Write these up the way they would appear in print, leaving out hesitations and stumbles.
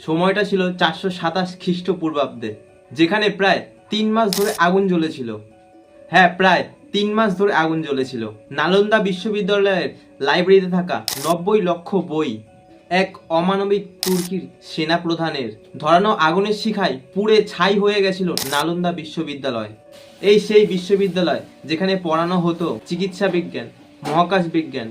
সময়টা ছিল 427 খ্রিস্টপূর্বাব্দে, যেখানে প্রায় 3 মাস ধরে আগুন জ্বলেছিল। হ্যাঁ, প্রায় 3 মাস ধরে আগুন জ্বলেছিল। নালন্দা বিশ্ববিদ্যালয়ের লাইব্রেরিতে থাকা 90 লক্ষ বই এক অমানবিক তুর্কির সেনা প্রধানের ধরানো আগুনের শিখায় পুড়ে ছাই হয়ে গেছিল নালন্দা বিশ্ববিদ্যালয়। এই সেই বিশ্ববিদ্যালয় যেখানে পড়ানো হতো চিকিৎসা বিজ্ঞান, মহাকাশ বিজ্ঞান,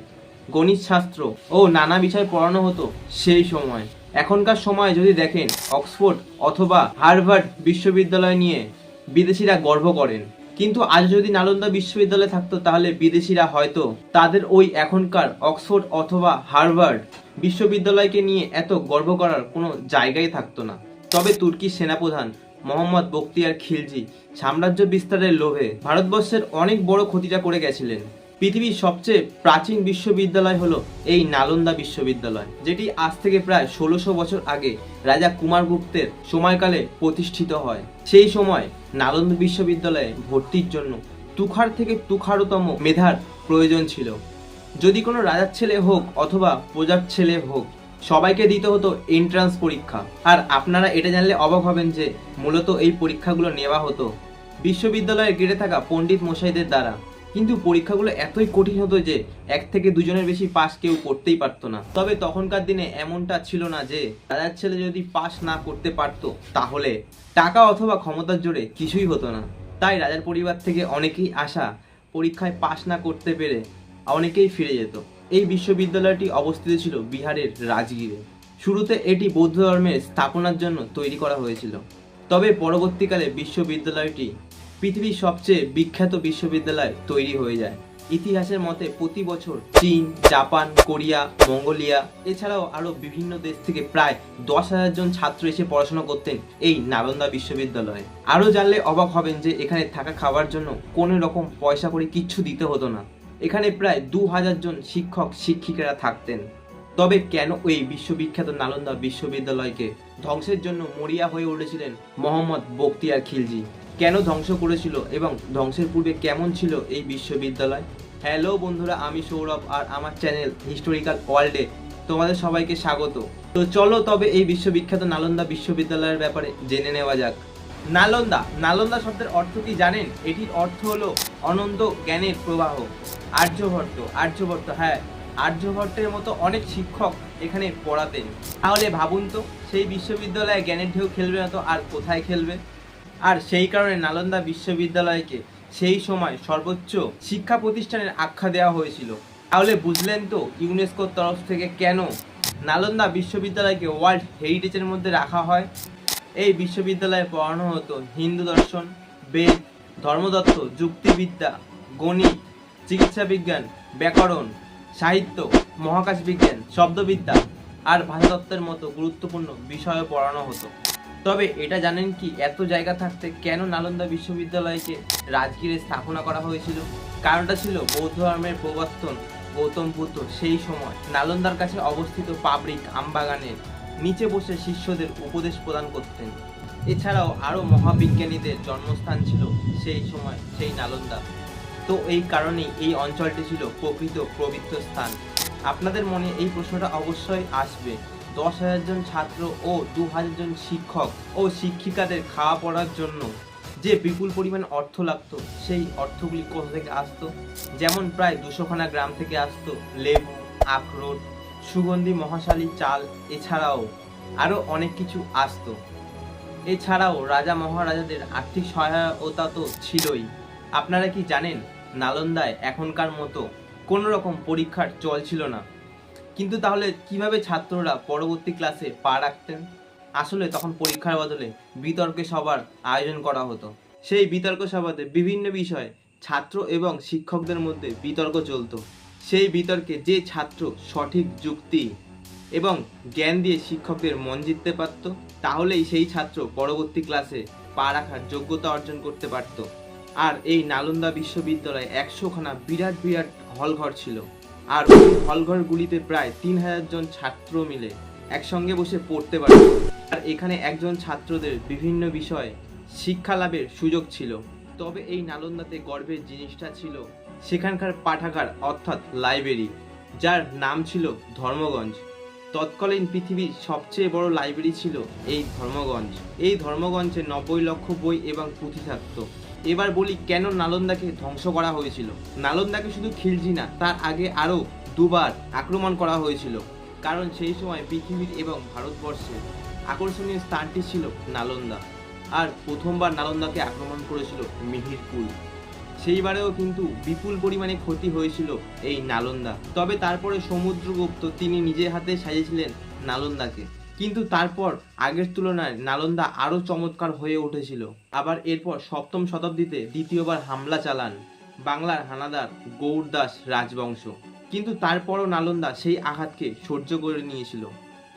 গণিত শাস্ত্র ও নানা বিষয় পড়ানো হতো সেই সময়। এখনকার সময় যদি দেখেন, অক্সফোর্ড অথবা হার্ভার্ড বিশ্ববিদ্যালয় নিয়ে বিদেশিরা গর্ব করেন, কিন্তু আজ যদি নালন্দা বিশ্ববিদ্যালয় থাকতো তাহলে বিদেশিরা হয়তো তাদের ওই এখনকার অক্সফোর্ড অথবা হার্ভার্ড বিশ্ববিদ্যালয়কে নিয়ে এত গর্ব করার কোনো জায়গাই থাকতো না। তবে তুর্কির সেনাপ্রধান মোহাম্মদ বখতিয়ার খিলজি সাম্রাজ্য বিস্তারের লোভে ভারতবর্ষের অনেক বড় ক্ষতিটা করে গেছিলেন। পৃথিবীর সবচেয়ে প্রাচীন বিশ্ববিদ্যালয় হলো এই নালন্দা বিশ্ববিদ্যালয়, যেটি আজ থেকে প্রায় 1600 বছর আগে রাজা কুমারগুপ্তের সময়কালে প্রতিষ্ঠিত হয়। সেই সময় নালন্দা বিশ্ববিদ্যালয়ে ভর্তির জন্য তুখার থেকে তুখারতম মেধার প্রয়োজন ছিল। যদি কোনো রাজার ছেলে হোক অথবা প্রজার ছেলে হোক, সবাইকে দিতে হতো এন্ট্রান্স পরীক্ষা। আর আপনারা এটা জানলে অবাক হবেন যে মূলত এই পরীক্ষাগুলো নেওয়া হতো বিশ্ববিদ্যালয়ে গেড়ে থাকা পণ্ডিত মশাইদের দ্বারা। কিন্তু পরীক্ষাগুলো এতই কঠিন হতো যে 1 থেকে 2 জনের বেশি পাস কেউ করতেই পারতো না। তবে তখনকার দিনে এমনটা ছিল না যে রাজার ছেলে যদি পাস না করতে পারতো তাহলে টাকা অথবা ক্ষমতার জোরে কিছুই হতো না। তাই রাজার পরিবার থেকে অনেকেই আসা পরীক্ষায় পাস না করতে পেরে অনেকেই ফিরে যেত। এই বিশ্ববিদ্যালয়টি অবস্থিত ছিল বিহারের রাজগীরে। শুরুতে এটি বৌদ্ধ ধর্মের স্থাপনার জন্য তৈরি করা হয়েছিল। তবে পরবর্তীকালে বিশ্ববিদ্যালয়টি পৃথিবীর সবচেয়ে বিখ্যাত বিশ্ববিদ্যালয় তৈরি হয়ে যায়। ইতিহাসের মতে প্রতি বছর চীন, জাপান, কোরিয়া, মঙ্গোলিয়া এছাড়াও আরও বিভিন্ন দেশ থেকে প্রায় 10,000 জন ছাত্র এসে পড়াশোনা করতেন এই নালন্দা বিশ্ববিদ্যালয়ে। আরও জানলে অবাক হবেন যে এখানে থাকা খাওয়ার জন্য কোনো রকম পয়সা করে কিচ্ছু দিতে হতো না। এখানে প্রায় 2000 জন শিক্ষক শিক্ষিকারা থাকতেন। তবে কেন এই বিশ্ববিখ্যাত নালন্দা বিশ্ববিদ্যালয়কে ধ্বংসের জন্য মরিয়া হয়ে উঠেছিলেন মোহাম্মদ বখতিয়ার খিলজি? কেন ধ্বংস করেছিল এবং ধ্বংসের পূর্বে কেমন ছিল এই বিশ্ববিদ্যালয়? হ্যালো বন্ধুরা, আমি সৌরভ আর আমার চ্যানেল হিস্টোরিক্যাল ওয়ার্ল্ডে তোমাদের সবাইকে স্বাগত। তো চলো তবে এই বিশ্ববিখ্যাত নালন্দা বিশ্ববিদ্যালয়ের ব্যাপারে জেনে নেওয়া যাক। নালন্দা নালন্দা শব্দের অর্থ কি জানেন? এটির অর্থ হলো অনন্ত জ্ঞানের প্রবাহ। আর্যভট্ট, হ্যাঁ, আর্যভট্টের মতো অনেক শিক্ষক এখানে পড়াতেন। তাহলে ভাবুন তো, সেই বিশ্ববিদ্যালয়ে জ্ঞানের ঢেউ খেলবে না তো আর কোথায় খেলবে? আর সেই কারণে নালন্দা বিশ্ববিদ্যালয়কে সেই সময় সর্বোচ্চ শিক্ষা প্রতিষ্ঠানের আখ্যা দেওয়া হয়েছিল। তাহলে বুঝলেন তো ইউনেস্কোর তরফ থেকে কেন নালন্দা বিশ্ববিদ্যালয়কে ওয়ার্ল্ড হেরিটেজের মধ্যে রাখা হয়। এই বিশ্ববিদ্যালয়ে পড়ানো হতো হিন্দু দর্শন, বেদ, ধর্মতত্ত্ব, যুক্তিবিদ্যা, গণিত, চিকিৎসা বিজ্ঞান, ব্যাকরণ, সাহিত্য, মহাকাশ বিজ্ঞান, শব্দবিদ্যা আর ভাষাতত্ত্বের মতো গুরুত্বপূর্ণ বিষয়ও পড়ানো হতো। তবে এটা জানেন কি, এত জায়গা থাকতে কেন নালন্দা বিশ্ববিদ্যালয়কে রাজগীরে স্থাপনা করা হয়েছিল? কারণটা ছিল বৌদ্ধ ধর্মের প্রবর্তন গৌতম বুদ্ধ সেই সময় নালন্দার কাছে অবস্থিত পাবলিক আমবাগানের নিচে বসে শিষ্যদের উপদেশ প্রদান করতেন। এছাড়াও আরও মহাবিজ্ঞানীদের জন্মস্থান ছিল সেই সময় সেই নালন্দা। তো এই কারণেই এই অঞ্চলটি ছিল প্রকৃত পবিত্র স্থান। আপনাদের মনে এই প্রশ্নটা অবশ্যই আসবে, 10,000 জন ছাত্র ও 2000 জন শিক্ষক ও শিক্ষিকাদের খাওয়া পড়ার জন্য যে বিপুল পরিমাণ অর্থ লাগতো, সেই অর্থগুলি কোথা থেকে আসতো? যেমন প্রায় 200খানা গ্রাম থেকে আসতো লেবু, আখরোট, সুগন্ধি মহাশালী চাল, এছাড়াও আরও অনেক কিছু আসতো। এছাড়াও রাজা মহারাজাদের আর্থিক সহায়তা তো ছিলই। আপনারা কি জানেন নালন্দায় এখনকার মতো কোনো রকম পরীক্ষার চল ছিল না। কিন্তু তাহলে কিভাবে ছাত্ররা পরবর্তী ক্লাসে পা রাখতেন? আসলে তখন পরীক্ষার বদলে বিতর্কে সভার আয়োজন করা হতো। সেই বিতর্ক সভাতে বিভিন্ন বিষয়ে ছাত্র এবং শিক্ষকদের মধ্যে বিতর্ক চলতো। সেই বিতর্কে যে ছাত্র সঠিক যুক্তি এবং জ্ঞান দিয়ে শিক্ষকদের মন জিততে পারত, তাহলেই সেই ছাত্র পরবর্তী ক্লাসে পা রাখার যোগ্যতা অর্জন করতে পারত। আর এই নালন্দা বিশ্ববিদ্যালয়ে 100খানা বিরাট বিরাট হলঘর ছিল। আর ওই হলঘরগুলিতে প্রায় 3000 জন ছাত্র মিলে একসঙ্গে বসে পড়তে পারত। আর এখানে একজন ছাত্রদের বিভিন্ন বিষয়ে শিক্ষা লাভের সুযোগ ছিল। তবে এই নালন্দাতে গর্বের জিনিসটা ছিল সেখানকার পাঠাগার অর্থাৎ লাইব্রেরি, যার নাম ছিল ধর্মগঞ্জ। তৎকালীন পৃথিবীর সবচেয়ে বড় লাইব্রেরি ছিল এই ধর্মগঞ্জ। এই ধর্মগঞ্জে 90 লক্ষ বই এবং পুঁথি থাকত। এবার বলি কেন নালন্দাকে ধ্বংস করা হয়েছিল। নালন্দাকে শুধু খিলজি না, তার আগে আরও দুবার আক্রমণ করা হয়েছিল, কারণ সেই সময় পৃথিবীর এবং ভারতবর্ষের আকর্ষণীয় স্থানটি ছিল নালন্দা। আর প্রথমবার নালন্দাকে আক্রমণ করেছিল মিহিরকুল। সেইবারেও কিন্তু বিপুল পরিমাণে ক্ষতি হয়েছিল এই নালন্দা। তবে তারপরে সমুদ্রগুপ্ত তিনি নিজের হাতে সাজিয়েছিলেন নালন্দাকে, কিন্তু তারপর আগের তুলনায় নালন্দা আরও চমৎকার হয়ে উঠেছিল। আবার এরপর 7ম শতাব্দীতে দ্বিতীয়বার হামলা চালান বাংলার হানাদার গৌড়দাস রাজবংশ, কিন্তু তারপরও নালন্দা সেই আঘাতকে সহ্য করে নিয়েছিল।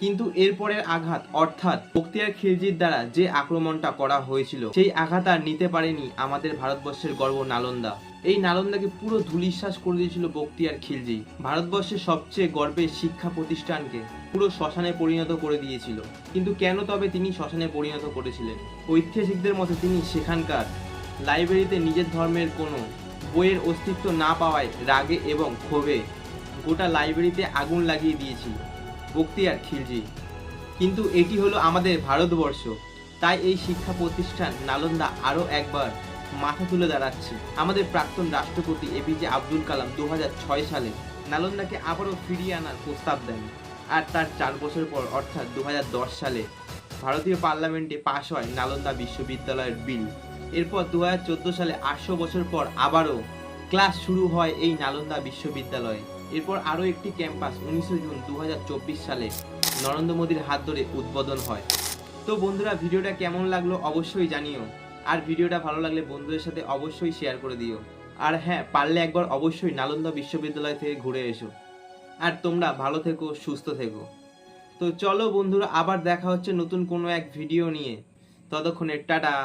কিন্তু এরপরের আঘাত অর্থাৎ বখতিয়ার খিলজির দ্বারা যে আক্রমণটা করা হয়েছিল, সেই আঘাত আর নিতে পারেনি আমাদের ভারতবর্ষের গর্ব নালন্দা। এই নালন্দাকে পুরো ধূলিসাৎ করে দিয়েছিল বখতিয়ার খিলজি। ভারতবর্ষের সবচেয়ে গর্বের শিক্ষা প্রতিষ্ঠানকে পুরো শ্মশানে পরিণত করে দিয়েছিল। কিন্তু কেন তবে তিনি শ্মশানে পরিণত করেছিলেন? ঐতিহাসিকদের মতে তিনি সেখানকার লাইব্রেরিতে নিজের ধর্মের কোনো বইয়ের অস্তিত্ব না পাওয়ায় রাগে এবং ক্ষোভে গোটা লাইব্রেরিতে আগুন লাগিয়ে দিয়েছিল বখতিয়ার খিলজি। কিন্তু এটি হলো আমাদের ভারতবর্ষ, তাই এই শিক্ষা প্রতিষ্ঠান নালন্দা আরও একবার মাথা তুলে দাঁড়াচ্ছে। আমাদের প্রাক্তন রাষ্ট্রপতি এপিজে আব্দুল কালাম 2006 সালে নালন্দাকে আবারও ফিরিয়ে আনার প্রস্তাব দেন। আর তার 4 বছর পর অর্থাৎ 2010 সালে ভারতীয় পার্লামেন্টে পাশ হয় নালন্দা বিশ্ববিদ্যালয়ের বিল। এরপর 2014 সালে 800 বছর পর আবারও ক্লাস শুরু হয় এই নালন্দা বিশ্ববিদ্যালয়ে। এরপর আরও একটি ক্যাম্পাস 19 জুন 2024 সালে নরেন্দ্র মোদীর হাত ধরে উদ্বোধন হয়। তো বন্ধুরা, ভিডিওটা কেমন লাগলো অবশ্যই জানিও। আর ভিডিওটা ভালো লাগলে বন্ধুদের সাথে অবশ্যই শেয়ার করে দিও। আর হ্যাঁ, পারলে একবার অবশ্যই নালন্দা বিশ্ববিদ্যালয় থেকে ঘুরে এসো। আর তোমরা ভালো থেকো, সুস্থ থেকো। তো চলো বন্ধুরা, আবার দেখা হচ্ছে নতুন কোনো এক ভিডিও নিয়ে। ততক্ষণে টাটা।